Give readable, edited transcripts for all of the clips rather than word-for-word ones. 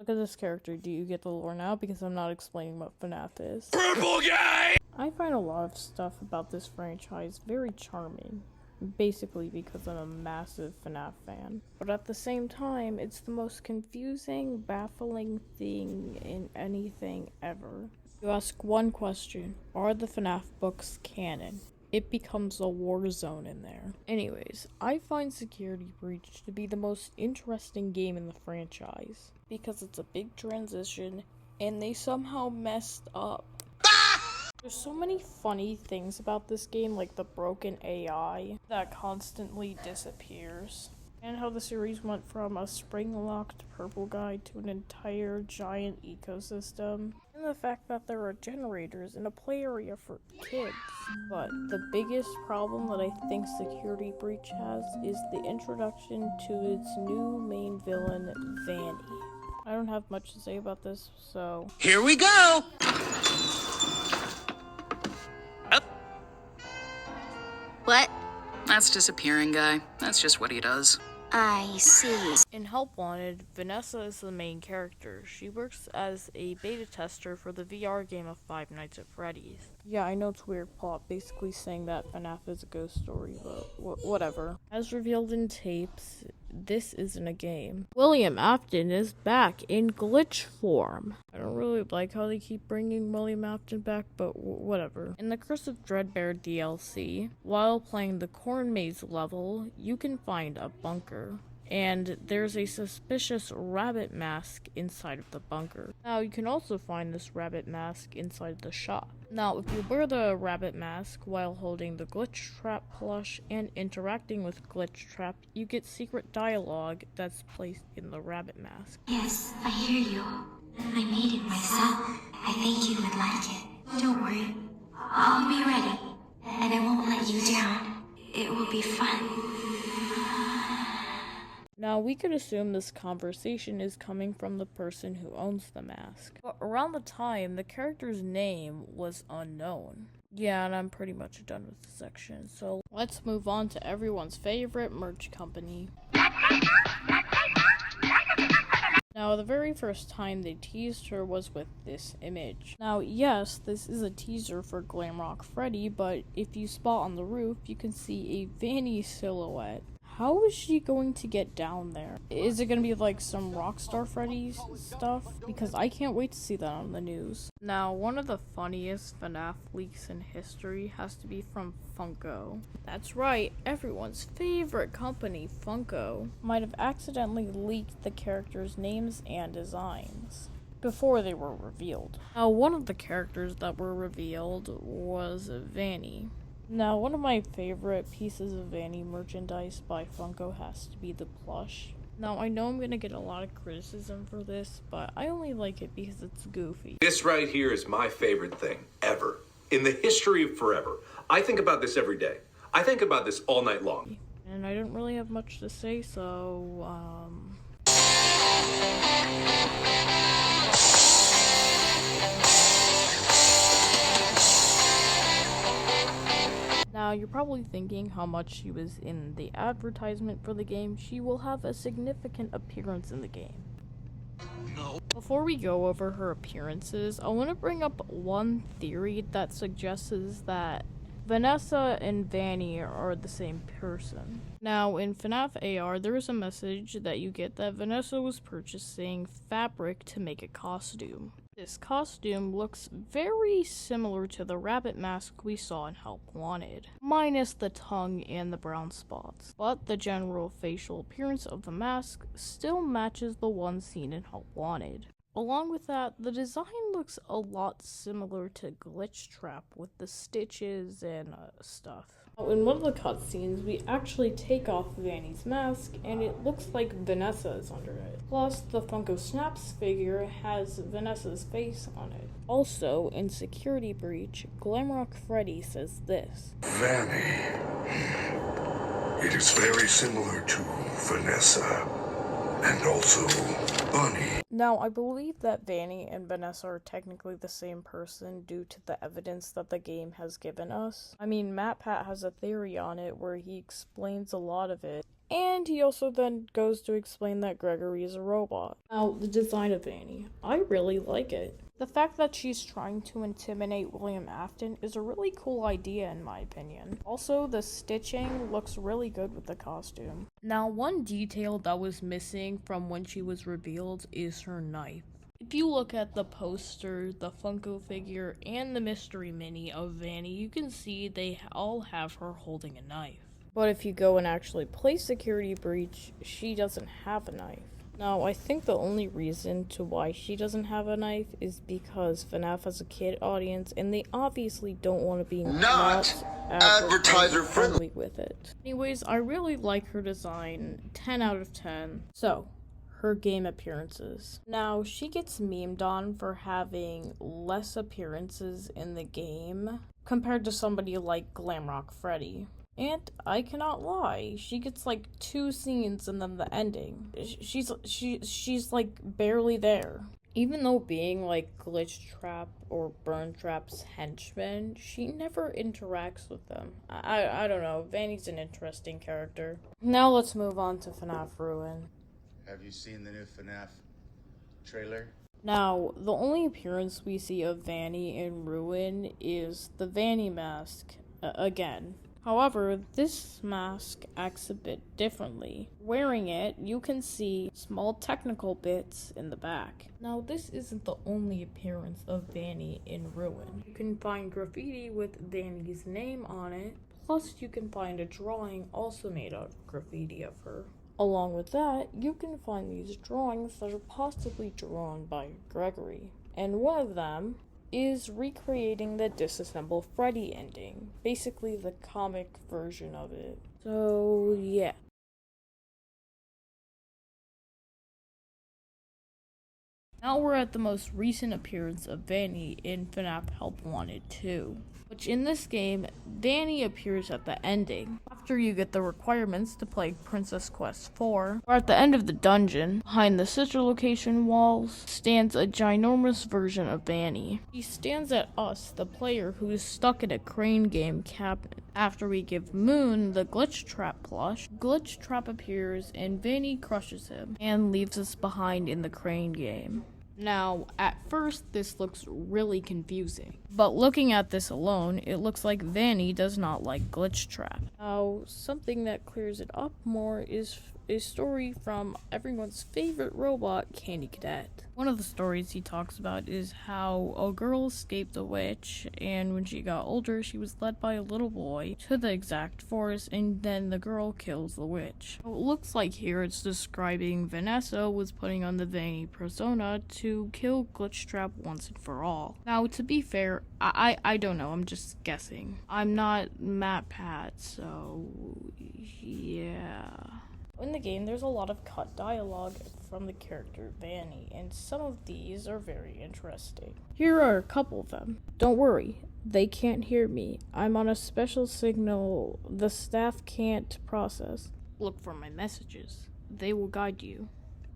Look at this character. Do you get the lore now? Because I'm not explaining what FNAF is. Purple guy! I find a lot of stuff about this franchise very charming. Basically because I'm a massive FNAF fan. But at the same time, it's the most confusing, baffling thing in anything ever. You ask one question, are the FNAF books canon? It becomes a war zone in there. Anyways, I find Security Breach to be the most interesting game in the franchise. Because it's a big transition, and they somehow messed up. There's so many funny things about this game, like the broken AI that constantly disappears, and how the series went from a spring-locked purple guy to an entire giant ecosystem, and the fact that there are generators in a play area for kids. But the biggest problem that I think Security Breach has is the introduction to its new main villain, Vanny. I don't have much to say about this, so... Here we go! What? That's disappearing guy. That's just what he does. I see. In Help Wanted, Vanessa is the main character. She works as a beta tester for the VR game of Five Nights at Freddy's. Yeah, I know it's weird plot, basically saying that FNAF is a ghost story, but whatever. As revealed in tapes, this isn't a game. William Afton is back in glitch form. I don't really like how they keep bringing William Afton back, but whatever. In the Curse of Dreadbear DLC, while playing the Corn Maze level, you can find a bunker. And there's a suspicious rabbit mask inside of the bunker. Now, you can also find this rabbit mask inside the shop. Now, if you wear the rabbit mask while holding the Glitch Trap plush and interacting with Glitch Trap, you get secret dialogue that's placed in the rabbit mask. Yes, I hear you. I made it myself. I think you would like it. Don't worry. I'll be ready. And I won't let you down. It will be fun. Now, we could assume this conversation is coming from the person who owns the mask. But around the time, the character's name was unknown. Yeah, and I'm pretty much done with this section, so let's move on to everyone's favorite merch company. Now, the very first time they teased her was with this image. Now, yes, this is a teaser for Glamrock Freddy, but if you spot on the roof, you can see a Vanny silhouette. How is she going to get down there? Is it going to be like some Rockstar Freddy's stuff? Because I can't wait to see that on the news. Now, one of the funniest FNAF leaks in history has to be from Funko. That's right, everyone's favorite company, Funko, might have accidentally leaked the characters' names and designs before they were revealed. Now, one of the characters that were revealed was Vanny. Now, one of my favorite pieces of Vanny merchandise by Funko has to be the plush. Now, I know I'm gonna get a lot of criticism for this, but I only like it because it's goofy. This right here is my favorite thing ever. In the history of forever. I think about this every day. I think about this all night long. And I don't really have much to say, so, Now, you're probably thinking how much she was in the advertisement for the game. She will have a significant appearance in the game. No. Before we go over her appearances, I want to bring up one theory that suggests that Vanessa and Vanny are the same person. Now, in FNAF AR, there is a message that you get that Vanessa was purchasing fabric to make a costume. This costume looks very similar to the rabbit mask we saw in Help Wanted, minus the tongue and the brown spots. But the general facial appearance of the mask still matches the one seen in Help Wanted. Along with that, the design looks a lot similar to Glitch Trap with the stitches and stuff. Now, in one of the cutscenes, we actually take off Vanny's mask, and it looks like Vanessa is under it. Plus, the Funko Snaps figure has Vanessa's face on it. Also, in Security Breach, Glamrock Freddy says this. Vanny. It is very similar to Vanessa. And also, Bunny. Now, I believe that Vanny and Vanessa are technically the same person due to the evidence that the game has given us. I mean, MatPat has a theory on it where he explains a lot of it. And he also then goes to explain that Gregory is a robot. Now, the design of Vanny, I really like it. The fact that she's trying to intimidate William Afton is a really cool idea in my opinion. Also, the stitching looks really good with the costume. Now, one detail that was missing from when she was revealed is her knife. If you look at the poster, the Funko figure, and the mystery mini of Vanny, you can see they all have her holding a knife. But if you go and actually play Security Breach, she doesn't have a knife. Now, I think the only reason to why she doesn't have a knife is because FNAF has a kid audience and they obviously don't want to be not advertiser friendly with it. Anyways, I really like her design, 10 out of 10. So, her game appearances. Now, she gets memed on for having less appearances in the game compared to somebody like Glamrock Freddy. And I cannot lie, she gets like 2 scenes and then the ending. She's like barely there. Even though being like Glitch Trap or Burn Trap's henchman, she never interacts with them. I don't know, Vanny's an interesting character. Now let's move on to FNAF Ruin. Have you seen the new FNAF trailer? Now, the only appearance we see of Vanny in Ruin is the Vanny mask, again. However, this mask acts a bit differently. Wearing it, you can see small technical bits in the back. Now, this isn't the only appearance of Vanny in Ruin. You can find graffiti with Vanny's name on it, plus you can find a drawing also made out of graffiti of her. Along with that, you can find these drawings that are possibly drawn by Gregory. And one of them is recreating the Disassemble Freddy ending, basically the comic version of it. So yeah. Now we're at the most recent appearance of Vanny in FNAF Help Wanted 2. Which in this game, Vanny appears at the ending. After you get the requirements to play Princess Quest 4, or at the end of the dungeon, behind the sister location walls, stands a ginormous version of Vanny. He stands at us, the player who is stuck in a crane game cabinet. After we give Moon the Glitch Trap plush, Glitch Trap appears and Vanny crushes him, and leaves us behind in the crane game. Now, at first, this looks really confusing, but looking at this alone, it looks like Vanny does not like Glitch Trap. Now, something that clears it up more is a story from everyone's favorite robot, Candy Cadet. One of the stories he talks about is how a girl escaped a witch, and when she got older, she was led by a little boy to the exact forest, and then the girl kills the witch. It looks like here it's describing Vanessa was putting on the Vanny persona to kill Glitch Trap once and for all. Now, to be fair, I don't know, I'm just guessing. I'm not MatPat, so yeah. In the game, there's a lot of cut dialogue from the character Vanny, and some of these are very interesting. Here are a couple of them. Don't worry, they can't hear me. I'm on a special signal the staff can't process. Look for my messages. They will guide you.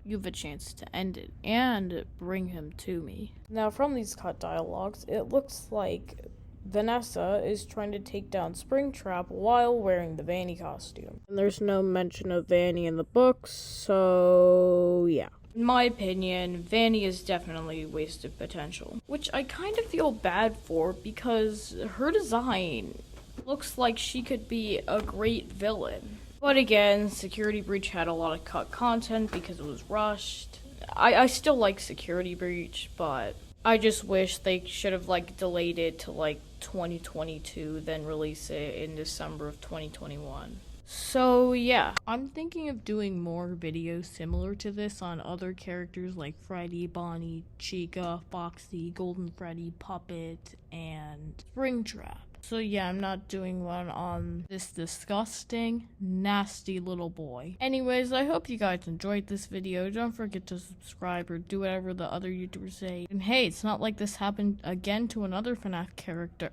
You have a chance to end it, and bring him to me. Now, from these cut dialogues, it looks like Vanessa is trying to take down Springtrap while wearing the Vanny costume. And there's no mention of Vanny in the books, so yeah. In my opinion, Vanny is definitely wasted potential, which I kind of feel bad for because her design looks like she could be a great villain. But again, Security Breach had a lot of cut content because it was rushed. I still like Security Breach, but I just wish they should have delayed it to 2022, then release it in December of 2021. So yeah, I'm thinking of doing more videos similar to this on other characters like Freddy, Bonnie, Chica, Foxy, Golden Freddy, Puppet, and Springtrap. So yeah, I'm not doing one on this disgusting, nasty little boy. Anyways, I hope you guys enjoyed this video. Don't forget to subscribe or do whatever the other YouTubers say. And hey, it's not like this happened again to another FNAF character.